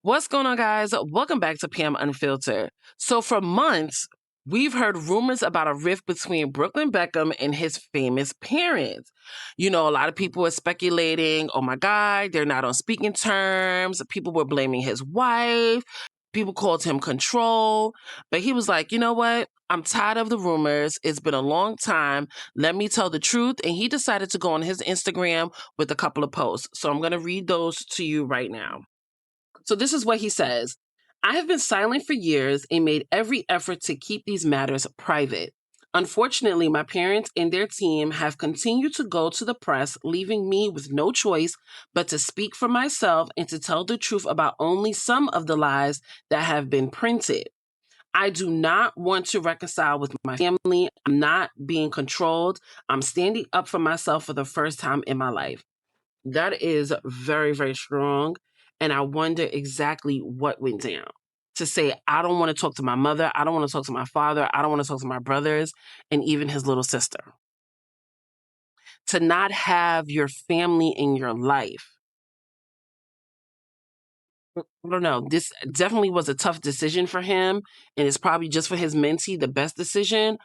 What's going on, guys? Welcome back to Pam Unfiltered. So, for months, we've heard rumors about a rift between Brooklyn Beckham and his famous parents. A lot of people were speculating, oh my God, they're not on speaking terms. People were blaming his wife. People called him control. But he was like, you know what? I'm tired of the rumors. It's been a long time. Let me tell the truth. And he decided to go on his Instagram with a couple of posts. So, I'm going to read those to you right now. So this is what he says. I have been silent for years and made every effort to keep these matters private. Unfortunately, my parents and their team have continued to go to the press, leaving me with no choice but to speak for myself and to tell the truth about only some of the lies that have been printed. I do not want to reconcile with my family. I'm not being controlled. I'm standing up for myself for the first time in my life. That is very, very strong. And I wonder exactly what went down. To say, I don't want to talk to my mother. I don't want to talk to my father. I don't want to talk to my brothers and even his little sister. To not have your family in your life. I don't know. This definitely was a tough decision for him. And it's probably just for his mentee, the best decision.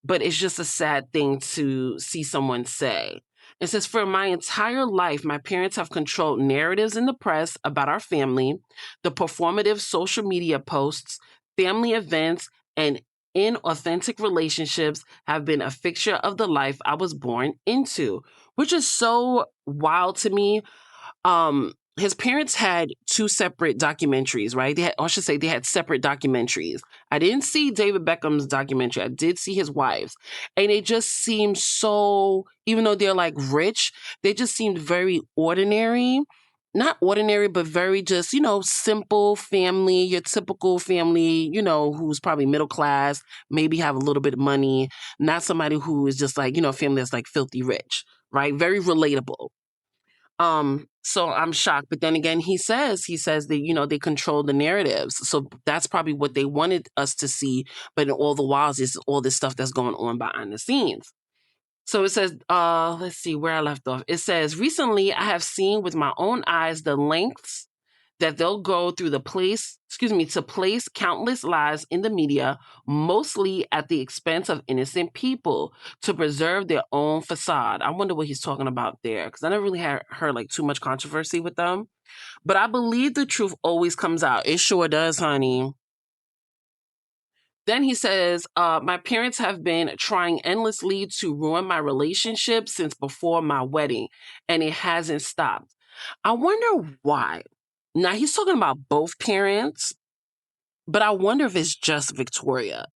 But it's just a sad thing to see someone say. It says, for my entire life, my parents have controlled narratives in the press about our family, the performative social media posts, family events, and inauthentic relationships have been a fixture of the life I was born into, which is so wild to me. His parents had two separate documentaries, right? I should say they had separate documentaries. I didn't see David Beckham's documentary. I did see his wife's. And it just seemed so, even though they're like rich, they just seemed very ordinary. Not ordinary, but very just, simple family, your typical family, who's probably middle class, maybe have a little bit of money, not somebody who is just like, a family that's like filthy rich, right? Very relatable. So I'm shocked. But then again, he says that, they control the narratives. So that's probably what they wanted us to see. But all the while is all this stuff that's going on behind the scenes. So it says, let's see where I left off. It says, recently I have seen with my own eyes the lengths that they'll go through to place countless lies in the media, mostly at the expense of innocent people, to preserve their own facade. I wonder what he's talking about there, because I never really heard like too much controversy with them. But I believe the truth always comes out. It sure does, honey. Then he says, my parents have been trying endlessly to ruin my relationship since before my wedding, and it hasn't stopped. I wonder why. Now, he's talking about both parents, but I wonder if it's just Victoria.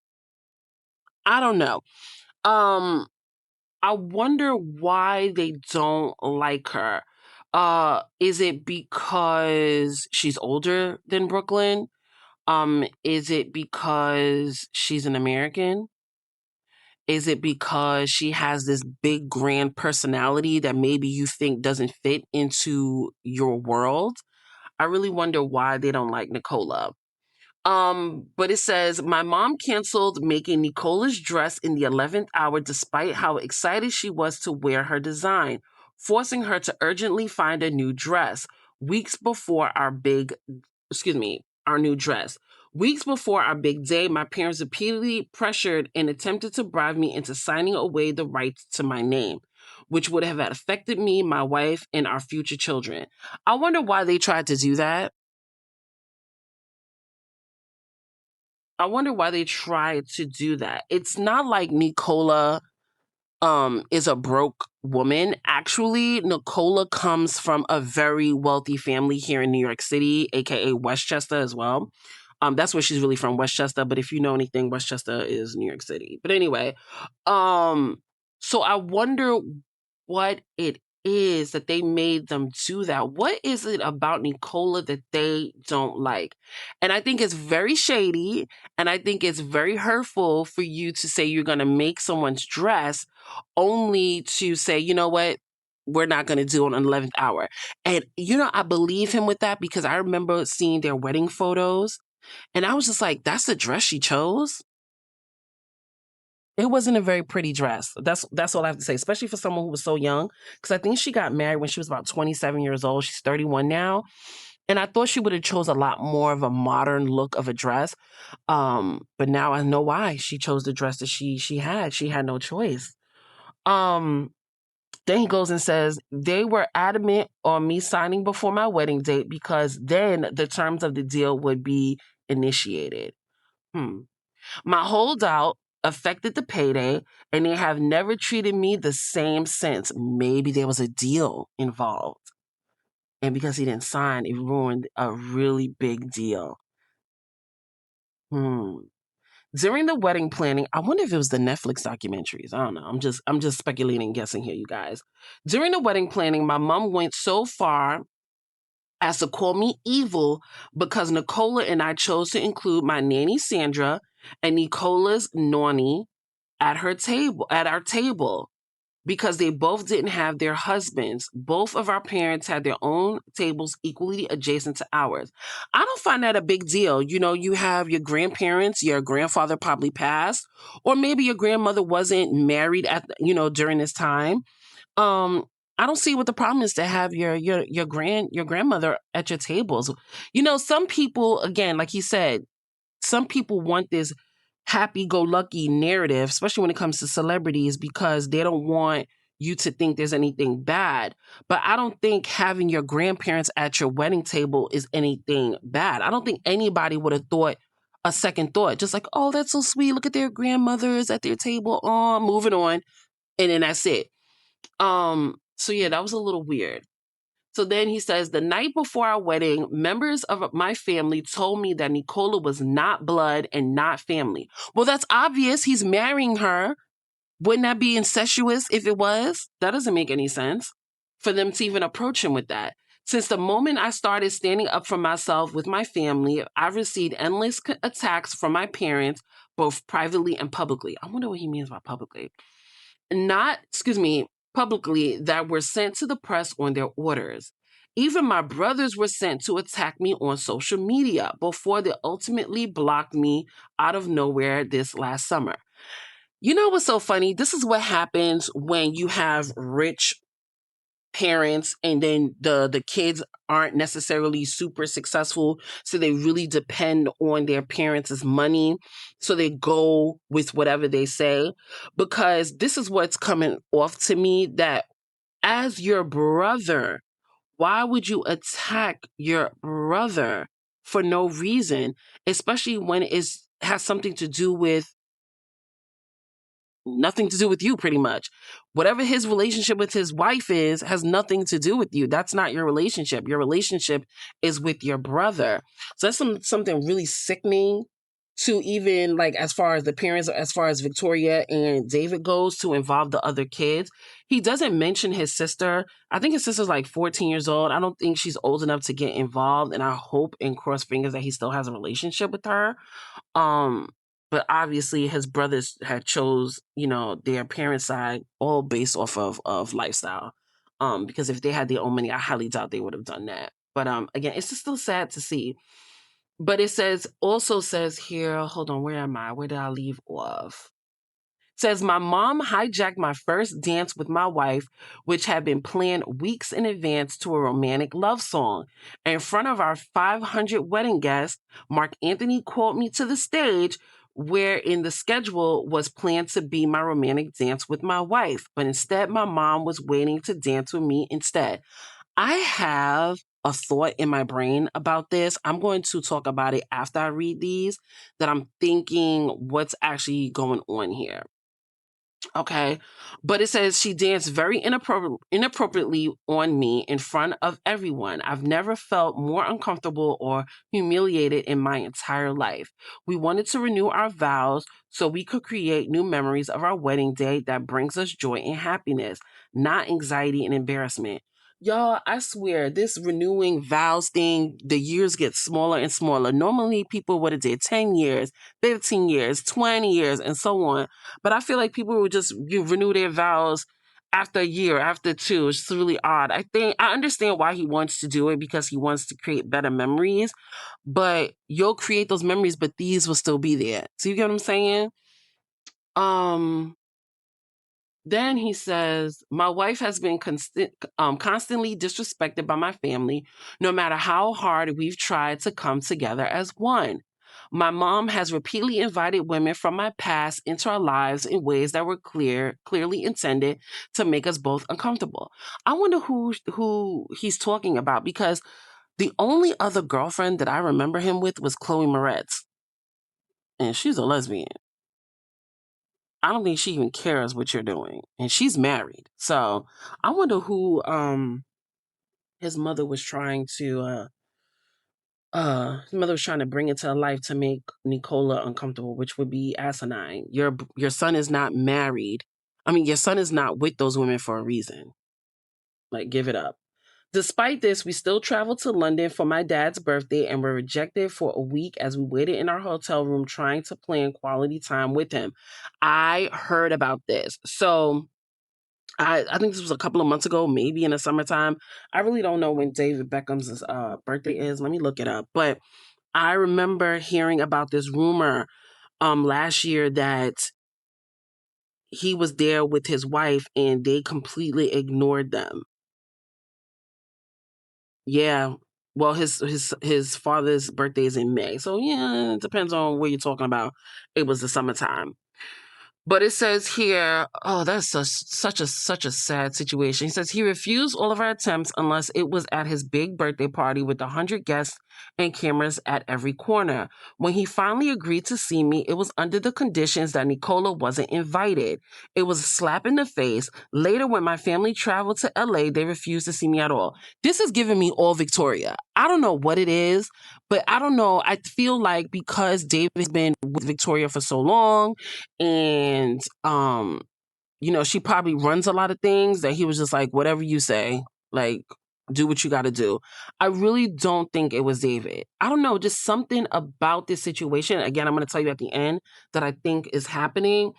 I don't know. Um, I wonder why they don't like her. Is it because she's older than Brooklyn? Is it because she's an American? Is it because she has this big grand personality that maybe you think doesn't fit into your world? I really wonder why they don't like Nicola. But it says, my mom canceled making Nicola's dress in the 11th hour despite how excited she was to wear her design, forcing her to urgently find a new dress weeks before our new dress. Weeks before our big day, my parents repeatedly pressured and attempted to bribe me into signing away the rights to my name, which would have affected me, my wife, and our future children. I wonder why they tried to do that. I wonder why they tried to do that. It's not like Nicola is a broke woman. Actually, Nicola comes from a very wealthy family here in New York City, aka Westchester as well. That's where she's really from, Westchester. But if you know anything, Westchester is New York City. But anyway, so I wonder what it is that they made them do that. What is it about Nicola that they don't like? And I think it's very shady, and I think it's very hurtful for you to say you're going to make someone's dress only to say, you know what? We're not going to do it on the 11th hour. And, I believe him with that because I remember seeing their wedding photos and I was just like, that's the dress she chose. It wasn't a very pretty dress. That's all I have to say, especially for someone who was so young. Because I think she got married when she was about 27 years old. She's 31 now. And I thought she would have chose a lot more of a modern look of a dress. But now I know why she chose the dress that she had. She had no choice. Um, then he goes and says, they were adamant on me signing before my wedding date because then the terms of the deal would be initiated. Hmm. My holdout affected the payday, and they have never treated me the same since. Maybe there was a deal involved. And because he didn't sign, it ruined a really big deal. Hmm. During the wedding planning, I wonder if it was the Netflix documentaries. I don't know. I'm just speculating, guessing here, you guys. During the wedding planning, my mom went so far as to call me evil because Nicola and I chose to include my nanny Sandra and Nicola's nanny at our table because they both didn't have their husbands. Both of our parents had their own tables equally adjacent to ours. I don't find that a big deal. You know, you have your grandparents, your grandfather probably passed, or maybe your grandmother wasn't married during this time. Um, I don't see what the problem is to have your grandmother at your tables. You know, some people, again, like he said, some people want this happy-go-lucky narrative, especially when it comes to celebrities, because they don't want you to think there's anything bad. But I don't think having your grandparents at your wedding table is anything bad. I don't think anybody would have thought a second thought, just like, oh, that's so sweet. Look at their grandmothers at their table. Oh, moving on. And then that's it. So yeah, that was a little weird. So then he says, the night before our wedding, members of my family told me that Nicola was not blood and not family. Well, that's obvious. He's marrying her. Wouldn't that be incestuous if it was? That doesn't make any sense for them to even approach him with that. Since the moment I started standing up for myself with my family, I've received endless attacks from my parents, both privately and publicly. I wonder what he means by publicly. Publicly, that were sent to the press on their orders. Even my brothers were sent to attack me on social media before they ultimately blocked me out of nowhere this last summer. You know what's so funny? This is what happens when you have rich parents and then the kids aren't necessarily super successful, so they really depend on their parents' money, so they go with whatever they say. Because this is what's coming off to me, that as your brother, why would you attack your brother for no reason, especially when it has something to do with nothing to do with you, pretty much. Whatever his relationship with his wife is has nothing to do with you. That's not your relationship. Your relationship is with your brother. So that's something really sickening to, even like, as far as the parents, as far as Victoria and David goes, to involve the other kids. He doesn't mention his sister. I think his sister's like 14 years old. I don't think she's old enough to get involved. And I hope and cross fingers that he still has a relationship with her. Um, but obviously his brothers had chose, their parents' side all based off of lifestyle. Because if they had their own money, I highly doubt they would have done that. But again, it's just still sad to see. But it also says here, hold on, where am I? Where did I leave off? Says my mom hijacked my first dance with my wife, which had been planned weeks in advance, to a romantic love song. In front of our 500 wedding guests, Mark Anthony called me to the stage, where in the schedule was planned to be my romantic dance with my wife. But instead, my mom was waiting to dance with me instead. I have a thought in my brain about this. I'm going to talk about it after I read these, that I'm thinking what's actually going on here. Okay. But it says she danced very inappropriately on me in front of everyone. I've never felt more uncomfortable or humiliated in my entire life. We wanted to renew our vows so we could create new memories of our wedding day that brings us joy and happiness, not anxiety and embarrassment. Y'all, I swear, this renewing vows thing, the years get smaller and smaller. Normally, people would have did 10 years, 15 years, 20 years, and so on. But I feel like people would just renew their vows after a year, after two. It's just really odd. I understand why he wants to do it, because he wants to create better memories. But you'll create those memories, but these will still be there. So you get what I'm saying? Um, Then he says, my wife has been constantly disrespected by my family, no matter how hard we've tried to come together as one. My mom has repeatedly invited women from my past into our lives in ways that were clearly intended to make us both uncomfortable. I wonder who he's talking about, because the only other girlfriend that I remember him with was Chloe Moretz, and she's a lesbian. I don't think she even cares what you're doing, and she's married. So I wonder who his mother was trying to his mother was trying to bring into life to make Nicola uncomfortable, which would be asinine. Your son is not married. I mean, your son is not with those women for a reason. Like, give it up. Despite this, we still traveled to London for my dad's birthday and were rejected for a week as we waited in our hotel room trying to plan quality time with him. I heard about this. So I think this was a couple of months ago, maybe in the summertime. I really don't know when David Beckham's birthday is. Let me look it up. But I remember hearing about this rumor last year that he was there with his wife and they completely ignored them. Yeah. Well, his father's birthday is in May. So yeah, it depends on what you're talking about. It was the summertime. But it says here, oh, that's such a sad situation. He says he refused all of our attempts unless it was at his big birthday party with 100 guests and cameras at every corner. When he finally agreed to see me, it was under the conditions that Nicola wasn't invited. It was a slap in the face. Later, when my family traveled to LA, they refused to see me at all. This is giving me all Victoria. I don't know what it is, but I don't know. I feel like because David's been with Victoria for so long, and she probably runs a lot of things, that he was just like, whatever you say, like, do what you got to do. I really don't think it was David. I don't know, just something about this situation, again, I'm going to tell you at the end, that I think is happening.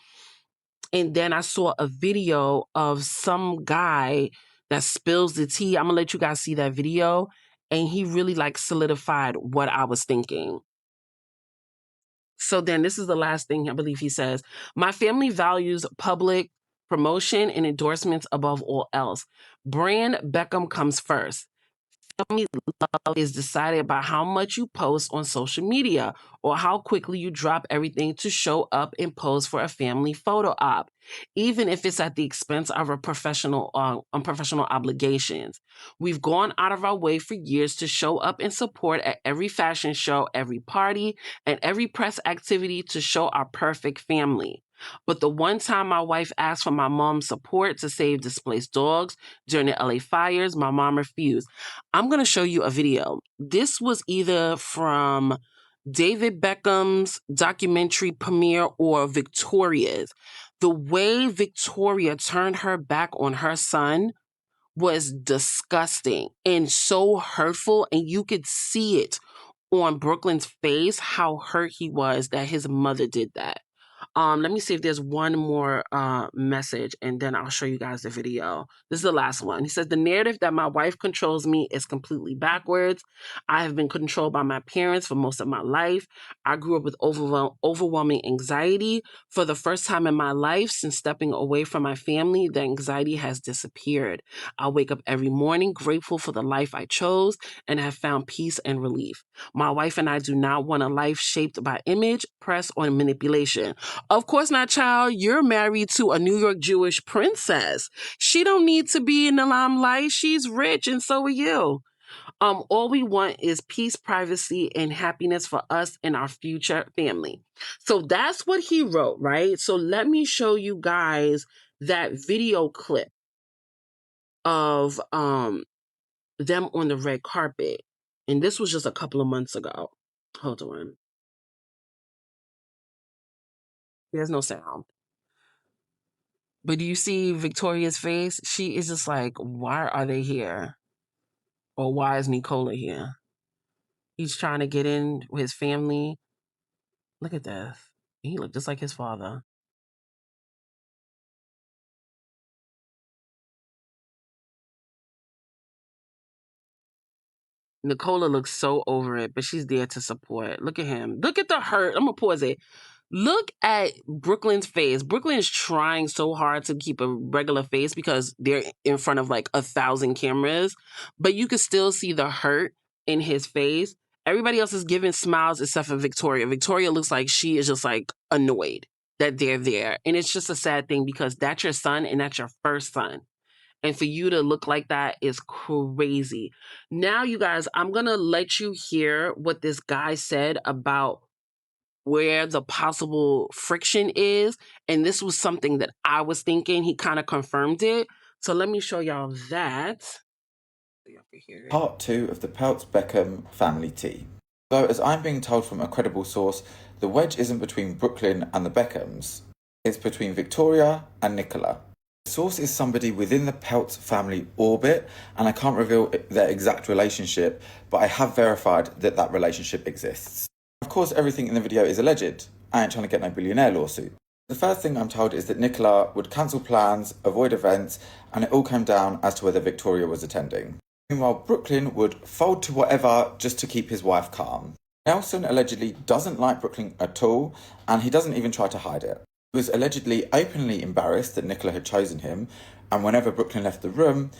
And then I saw a video of some guy that spills the tea. I'm going to let you guys see that video, and he really like solidified what I was thinking. So then this is the last thing I believe he says. My family values public promotion and endorsements above all else. Brand Beckham comes first. Family love is decided by how much you post on social media or how quickly you drop everything to show up and pose for a family photo op, even if it's at the expense of our unprofessional obligations. We've gone out of our way for years to show up and support at every fashion show, every party, and every press activity to show our perfect family. But the one time my wife asked for my mom's support to save displaced dogs during the LA fires, my mom refused. I'm going to show you a video. This was either from David Beckham's documentary premiere or Victoria's. The way Victoria turned her back on her son was disgusting and so hurtful, and you could see it on Brooklyn's face how hurt he was that his mother did that. Let me see if there's one more message, and then I'll show you guys the video. This is the last one. He says, the narrative that my wife controls me is completely backwards. I have been controlled by my parents for most of my life. I grew up with overwhelming anxiety. For the first time in my life since stepping away from my family, the anxiety has disappeared. I wake up every morning grateful for the life I chose and have found peace and relief. My wife and I do not want a life shaped by image, press, or manipulation. Of course not, child. You're married to a New York Jewish princess. She don't need to be in the limelight. She's rich, and so are you. All we want is peace, privacy, and happiness for us and our future family. So that's what he wrote, right? So let me show you guys that video clip of them on the red carpet. And this was just a couple of months ago. Hold on. There's no sound. But do you see Victoria's face? She is just like, why are they here? Or why is Nicola here? He's trying to get in with his family. Look at this. He looked just like his father. Nicola looks so over it, but she's there to support. Look at him. Look at the hurt. I'm going to pause it. Look at Brooklyn's face. Brooklyn is trying so hard to keep a regular face because they're in front of like 1,000 cameras, but you can still see the hurt in his face. Everybody else is giving smiles except for Victoria. Victoria looks like she is just like annoyed that they're there. And it's just a sad thing because that's your son and that's your first son. And for you to look like that is crazy. Now, you guys, I'm going to let you hear what this guy said about where the possible friction is. And this was something that I was thinking. He kind of confirmed it. So let me show y'all that. So y'all can hear it. Part 2 of the Peltz-Beckham family tea. Though, as I'm being told from a credible source, the wedge isn't between Brooklyn and the Beckhams. It's between Victoria and Nicola. The source is somebody within the Peltz family orbit, and I can't reveal their exact relationship, but I have verified that that relationship exists. Of course, everything in the video is alleged. I ain't trying to get no billionaire lawsuit. The first thing I'm told is that Nicola would cancel plans, avoid events, and it all came down as to whether Victoria was attending. Meanwhile, Brooklyn would fold to whatever just to keep his wife calm. Nelson allegedly doesn't like Brooklyn at all, and he doesn't even try to hide it. He was allegedly openly embarrassed that Nicola had chosen him, and whenever Brooklyn left the room,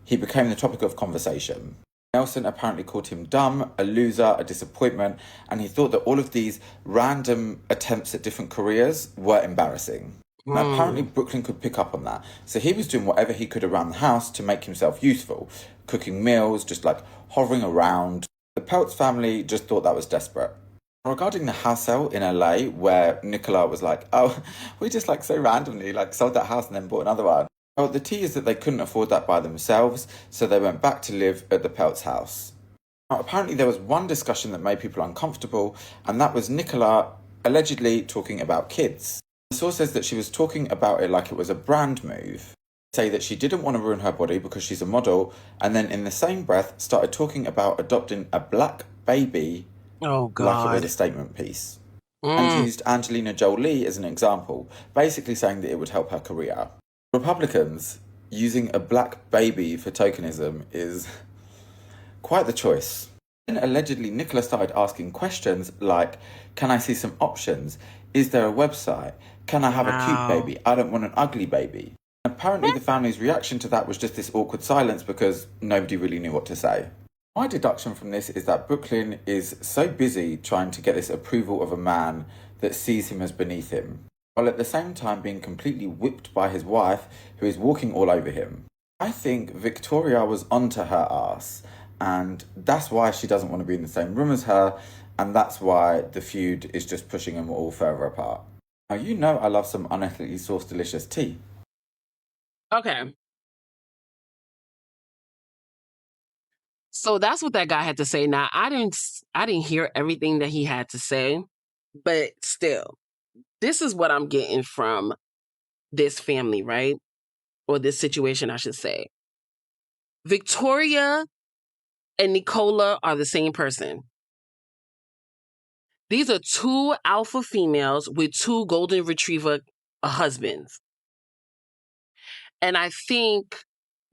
he became the topic of conversation. Nelson apparently called him dumb, a loser, a disappointment, and he thought that all of these random attempts at different careers were embarrassing. Now, apparently Brooklyn could pick up on that, so he was doing whatever he could around the house to make himself useful, cooking meals, just like hovering around. The Peltz family just thought that was desperate. Regarding the house sale in LA, where Nicola was like, oh, we just like so randomly like sold that house and then bought another one. Well, the tea is that they couldn't afford that by themselves, so they went back to live at the Peltz house. Now, apparently there was one discussion that made people uncomfortable, and that was Nicola allegedly talking about kids. The source says that she was talking about it like it was a brand move. Say that she didn't want to ruin her body because she's a model, and then in the same breath started talking about adopting a black baby like it was a statement piece. And used Angelina Jolie as an example, basically saying that it would help her career. Republicans using a black baby for tokenism is quite the choice. Then allegedly Nicola started asking questions like, can I see some options? Is there a website? Can I have a cute baby? I don't want an ugly baby. Apparently the family's reaction to that was just this awkward silence because nobody really knew what to say. My deduction from this is that Brooklyn is so busy trying to get this approval of a man that sees him as beneath him, while at the same time being completely whipped by his wife, who is walking all over him. I think Victoria was onto her ass, and that's why she doesn't want to be in the same room as her, and that's why the feud is just pushing them all further apart. Now, you know I love some unethically sourced delicious tea. Okay. So that's what that guy had to say. Now, I didn't hear everything that he had to say, but still, this is what I'm getting from this family, right? Or this situation, I should say. Victoria and Nicola are the same person. These are two alpha females with two golden retriever husbands. And I think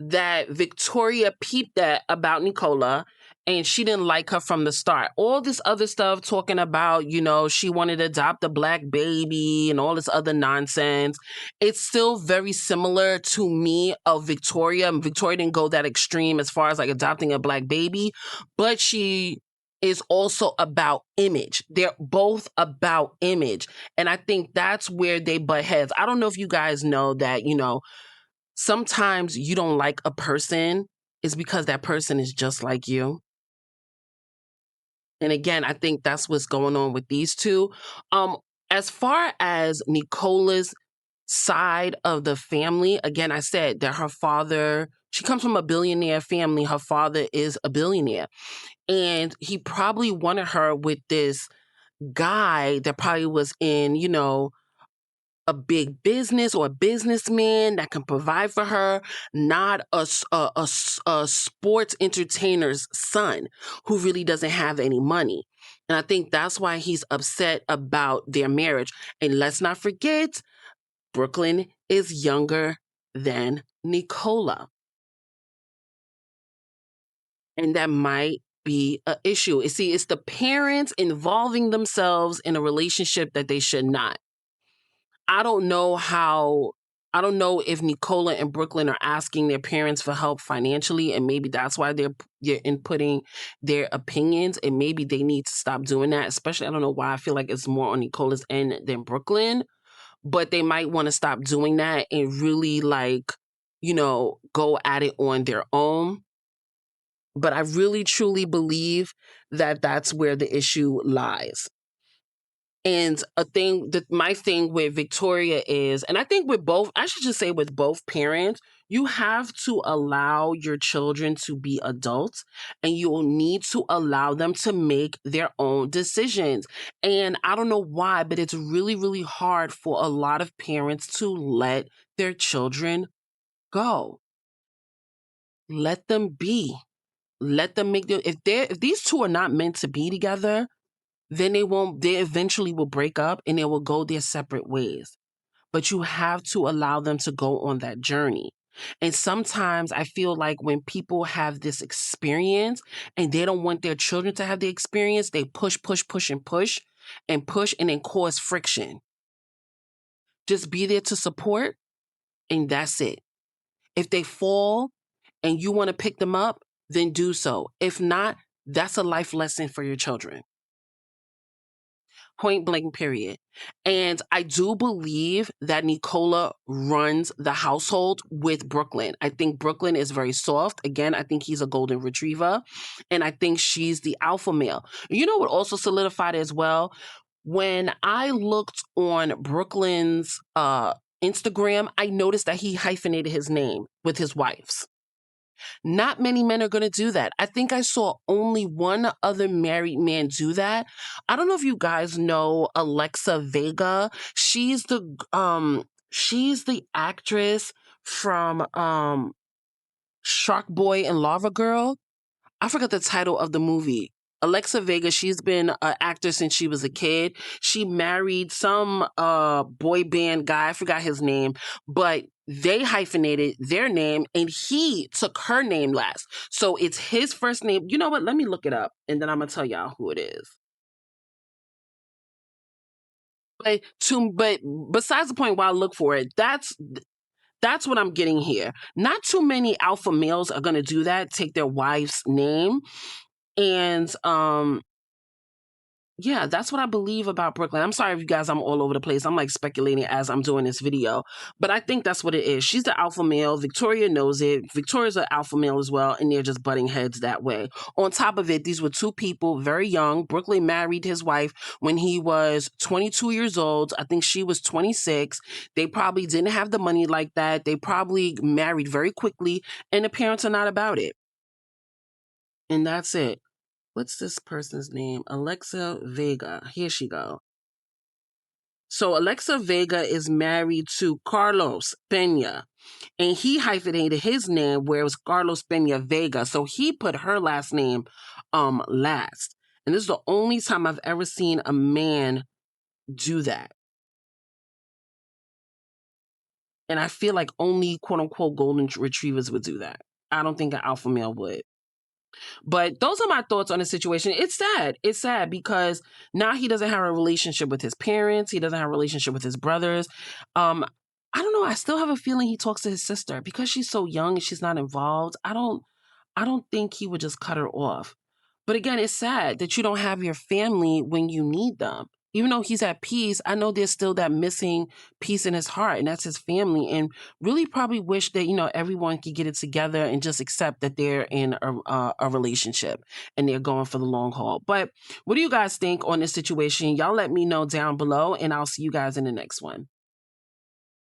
that Victoria peeped that about Nicola and she didn't like her from the start. All this other stuff talking about, she wanted to adopt a black baby and all this other nonsense. It's still very similar to me of Victoria. Victoria didn't go that extreme as far as like adopting a black baby, but she is also about image. They're both about image. And I think that's where they butt heads. I don't know if you guys know that, sometimes you don't like a person is because that person is just like you. And again, I think that's what's going on with these two. As far as Nicola's side of the family, again, I said that her father, she comes from a billionaire family. Her father is a billionaire. And he probably wanted her with this guy that probably was in, a big business or a businessman that can provide for her, not a sports entertainer's son who really doesn't have any money. And I think that's why he's upset about their marriage. And let's not forget, Brooklyn is younger than Nicola. And that might be an issue. See, it's the parents involving themselves in a relationship that they should not. I don't know how. I don't know if Nicola and Brooklyn are asking their parents for help financially, and maybe that's why they're inputting their opinions, and maybe they need to stop doing that. Especially, I don't know why I feel like it's more on Nicola's end than Brooklyn, but they might want to stop doing that and really go at it on their own. But I really truly believe that that's where the issue lies. And my thing with Victoria is, and I think with both, I should just say with both parents, you have to allow your children to be adults and you will need to allow them to make their own decisions. And I don't know why, but it's really, really hard for a lot of parents to let their children go. Let them be. Let them make their, if these two are not meant to be together, then they eventually will break up and they will go their separate ways. But you have to allow them to go on that journey. And sometimes I feel like when people have this experience and they don't want their children to have the experience, they push, push, push, and push and then cause friction. Just be there to support and that's it. If they fall and you want to pick them up, then do so. If not, that's a life lesson for your children. Point blank, period. And I do believe that Nicola runs the household with Brooklyn. I think Brooklyn is very soft. Again, I think he's a golden retriever. And I think she's the alpha male. You know what also solidified as well? When I looked on Brooklyn's Instagram, I noticed that he hyphenated his name with his wife's. Not many men are going to do that. I think I saw only one other married man do that. I don't know if you guys know Alexa Vega. She's the actress from Shark Boy and Lava Girl. I forgot the title of the movie. Alexa Vega, she's been an actor since she was a kid. She married some boy band guy, I forgot his name, but they hyphenated their name and he took her name last. So it's his first name. You know what? Let me look it up and then I'm going to tell y'all who it is. But besides the point why I look for it, that's what I'm getting here. Not too many alpha males are going to do that, take their wife's name. And yeah, that's what I believe about Brooklyn. I'm sorry if you guys, I'm all over the place. I'm like speculating as I'm doing this video, but I think that's what it is. She's the alpha male. Victoria knows it. Victoria's an alpha male as well, and they're just butting heads that way. On top of it, these were two people, very young. Brooklyn married his wife when he was 22 years old. I think she was 26. They probably didn't have the money like that. They probably married very quickly, and the parents are not about it. And that's it. What's this person's name? Alexa Vega. Here she go. So Alexa Vega is married to Carlos Pena, and he hyphenated his name where it was Carlos Pena Vega. So he put her last name last. And this is the only time I've ever seen a man do that. And I feel like only quote unquote golden retrievers would do that. I don't think an alpha male would. But those are my thoughts on the situation. It's sad. It's sad because now he doesn't have a relationship with his parents. He doesn't have a relationship with his brothers. I don't know. I still have a feeling he talks to his sister because she's so young and she's not involved. I don't think he would just cut her off. But again, it's sad that you don't have your family when you need them. Even though he's at peace, I know there's still that missing piece in his heart, and that's his family. And really, probably wish that everyone could get it together and just accept that they're in a relationship and they're going for the long haul. But what do you guys think on this situation? Y'all let me know down below, and I'll see you guys in the next one.